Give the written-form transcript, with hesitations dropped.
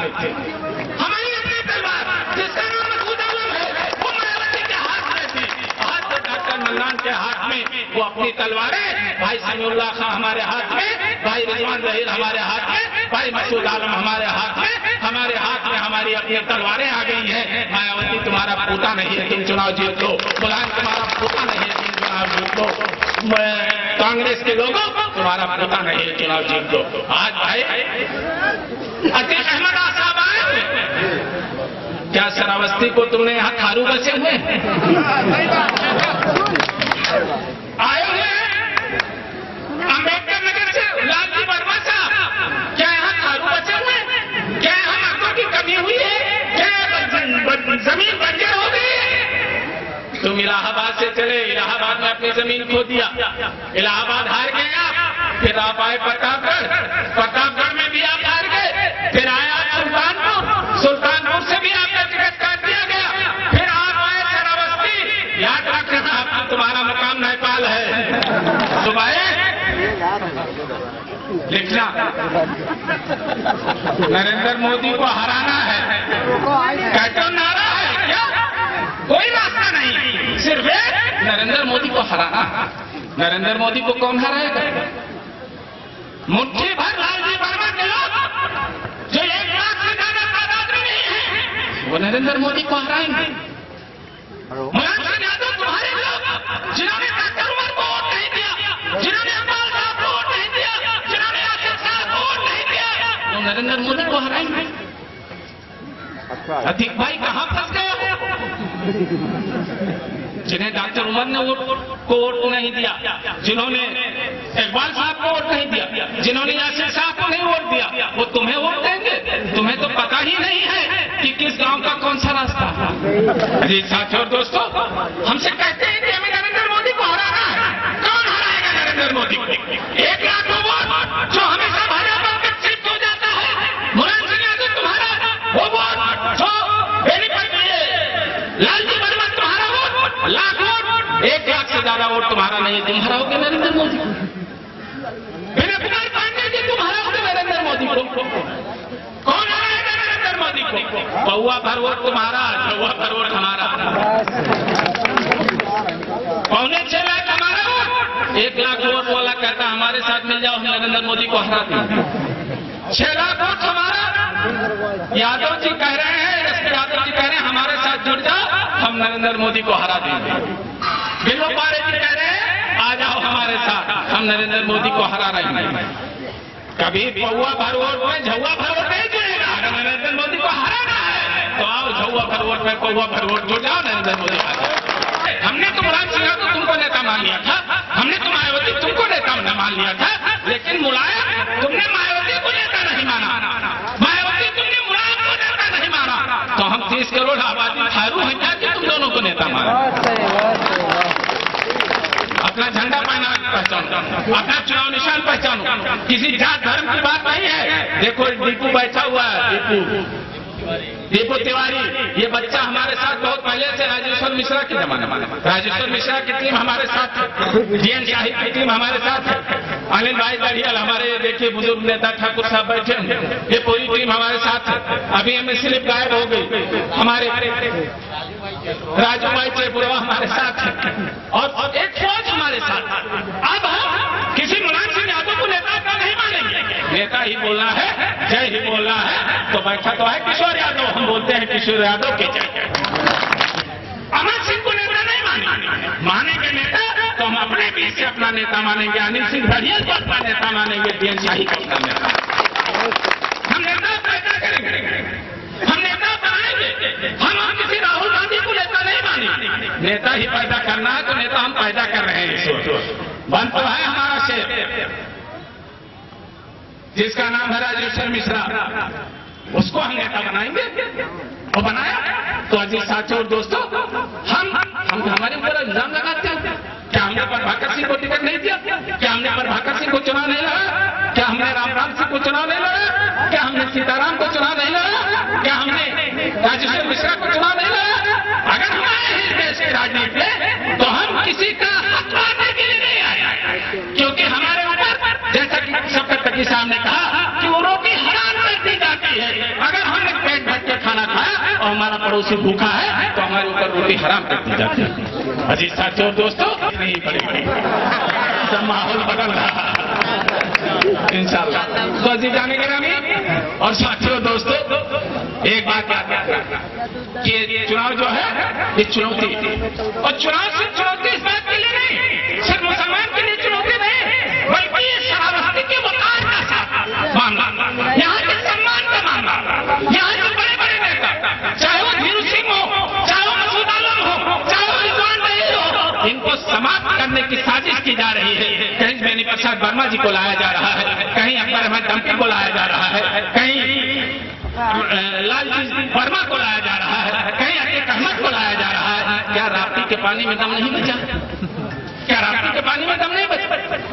में थे। हमारी अपनी तलवार जिसका नाम मसूद आलम है वो मायावती के हाथ में थी। आज तो डॉक्टर मन्नान के हाथ में वो अपनी तलवारें, भाई समीउल्लाह खां हमारे हाथ में, भाई रिजवान जहीर हमारे हाथ में, भाई मसूद आलम हमारे हाथ में हमारी अपनी तलवारें आ गई हैं। मायावती तुम्हारा पूता नहीं है, तुम चुनाव जीत लो। मुलायम तुम्हारा पूता नहीं है, तुम चुनाव जीत लो। कांग्रेस के लोगों तुम्हारा पूता नहीं है, चुनाव जीत लो। आज भाई अतीक अहमद साहब आए हुए, क्या श्रावस्ती को तुमने यहाँ थारू बचे हुए आए हुए? अम्बेडकर नगर से लालजी वर्मा साहब, क्या यहाँ थारू बचे हुए? क्या यहाँ मर्दों की कमी हुई है? क्या जमीन बंजर हो गई है? तुम इलाहाबाद से चले, इलाहाबाद में अपनी जमीन खो दिया, इलाहाबाद हार गए आप। फिर आप आए प्रतापगढ़, प्रतापगढ़ में भी आप हार गए। फिर आए आप सुल्तानपुर, सुल्तानपुर से भी आपका टिकट काट दिया गया। फिर आप आए श्रावस्ती, याद रखना तुम्हारा मकाम नेपाल है। सुबह लिखना, नरेंद्र मोदी को हराना है, कैटो नारा है क्या? कोई रास्ता नहीं, सिर्फ नरेंद्र मोदी को हराना। नरेंद्र मोदी को कौन हराएगा? मुट्ठी भर लालजी वर्मा के लोग जो 1 लाख से ज्यादा तादाद में नहीं है, वो नरेंद्र मोदी को हराएंगे। मुलायम सिंह यादव तुम्हारे लोग जिन्होंने डॉक्टर उमर को वोट नहीं दिया, जिन्होंने अब्बास साहब को वोट नहीं दिया, जिन्होंने आसिफ साहब को वोट नहीं दिया, वो नरेंद्र मोदी को हराएंगे। अतीक भाई कहां फंस गए हो? जिन्हें डॉक्टर उमर ने को वोट नहीं दिया, जिन्होंने इकबाल साहब को वोट नहीं दिया, जिन्होंने यासिर साहब को नहीं वोट दिया, वो तुम्हें वोट देंगे? तुम्हें तो पता ही नहीं है कि किस गांव का कौन सा रास्ता है। जी साथियों और दोस्तों, हमसे कहते हैं कि हमें नरेंद्र मोदी को हराना है। कौन हराएगा नरेंद्र मोदी को? 1 लाख वोट जो हमेशा भाजपा पे शिफ्ट हो जाता है। मुलायम सिंह यादव तुम्हारा वो वोट जो बेनीपत में, लालजी वर्मा तुम्हारा वोट लाख वोट, 1 लाख से ज्यादा वोट तुम्हारा नहीं है, तुम हराओगे नरेंद्र मोदी को। विनय कुमार पांडे जी तुम हराओगे नरेंद्र मोदी को। कौन हराएगा नरेंद्र मोदी को? पौवा भर वोट तुम्हारा, पौवा भर वोट हमारा। 6.25 लाख हमारा वोट, 1 लाख वोट वाला कहता हमारे साथ मिल जाओ, हम नरेंद्र मोदी को हरा देंगे। 6 लाख वोट हमारा। यादव जी कह रहे हैं, यादव जी कह रहे हैं हमारे साथ जुड़ जाओ, हम नरेंद्र मोदी को हरा देंगे। बिल्लो पारे जी कह रहे हैं आ जाओ हमारे साथ, हम नरेंद्र मोदी को हरा रहे हैं। कभी पौवा भर वोट में झौवा भर वोट नहीं जुड़ेगा। अगर नरेंद्र मोदी को हराना है तो आओ झौवा भर वोट में पौवा भर वोट जुड़ जाओ, नरेंद्र मोदी आ जाओ। हमने तो मुलायम सिंह यादव तुमको नेता मान लिया था, हमने तो मायावती तुमको नेता मान लिया था, लेकिन मुलायम तुमने मायावती को नेता नहीं माना, मायावती तुमने मुलायम को नेता नहीं माना। तो हम 30 करोड़ आबादी थारू हैं क्या कि तुम दोनों को नेता माना? अपना झंडा पहचानो, अपना चुनाव निशान पहचानो। किसी जात धर्म की बात नहीं है। देखो दीपू बैठा हुआ है, दीपू तिवारी, ये बच्चा हमारे साथ बहुत पहले से, राजेश्वर मिश्रा के जमाने में, राजेश्वर मिश्रा की टीम हमारे साथ है, DN शाही की टीम हमारे साथ है, अनिल भाई गढ़ियल हमारे देखिए बुजुर्ग नेता ठाकुर साहब बैठे हैं, ये पूरी टीम हमारे साथ है। अभी हमें स्लिप गायब हो गई, हमारे राजू भाई चेपुरवा हमारे साथ है और एक फौज हमारे साथ। अब हम किसी मुलायम सिंह यादव को नेता का नहीं मानेंगे। नेता ही बोलना है, जय ही बोलना है। तो बैठा तो है किशोर यादव, हम बोलते हैं किशोर यादव की जय। अमर सिंह को नेता नहीं मानेंगे नेता, तो हम अपने बीच से अपना नेता मानेंगे। अनिल सिंह गढ़ियल को अपना नेता मानेंगे, DN शाही को अपना नेता। हम नेता पैदा करेंगे, हम नेता बनाएंगे। हम किसी राहुल गांधी को नेता नहीं मानेंगे। नेता ही पैदा करना है, तो नेता हम पैदा कर रहे हैं। बंद तो है हमारा शेर, जिसका नाम है राजेश्वर मिश्रा, उसको हम नेता बनाएंगे। वो बनाया तो अजीज साथियों और दोस्तों, हम हमारे ऊपर इल्जाम लगाते हैं। क्या हमने प्रभाकर सिंह को टिकट नहीं दिया? क्या हमने प्रभाकर सिंह को चुनाव नहीं लड़ा? क्या हमने रामपाल सिंह को चुनाव नहीं लड़ा? क्या हमने सीताराम को चुनाव नहीं लड़ा? क्या हमने राजेश्वर मिश्रा को चुनाव नहीं लड़ा? अगर हम आए हैं देश की राजनीति में, तो हम किसी का हक मारने के लिए नहीं आए, क्योंकि हमारे ऊपर जैसा कि शफकत तकी साहब ने कहा कि वो रोटी हराम कर दी जाती है। अगर हम और हमारा पड़ोसी भूखा है तो हमारे ऊपर रोटी हराम कर दी जाती है। अजी साथियों दोस्तों, नहीं पड़ेगी, सब माहौल बदल रहा इंशाल्लाह। तो अजीज जाने के नामी और साथियों दोस्तों, एक बात याद कि चुनाव जो है ये चुनौती, और चुनाव से चुनौती इस बात के लिए नहीं, सिर्फ मुसलमान के लिए चुनौती नहीं, बल्कि ये शराबस्ती के वकार का साथ मामला, यहाँ के सम्मान का मामला, यहाँ के बड़े बड़े नेता, चाहे वो धीरू सिंह हो, चाहे वो मसूद आलम हो, चाहे वो रिजवान रहील हो, इनको समाप्त करने की साजिश की जा रही है। कहीं बेनी प्रसाद वर्मा जी को लाया जा रहा है, कहीं अकबर अहमद डंपी को लाया जा रहा है, कहीं लालजी वर्मा को लाया जा रहा है, कहीं अतीक अहमद को लाया जा रहा है। क्या राप्ती के पानी में दम नहीं बचा? क्या राप्ती के पानी में दम नहीं बचा?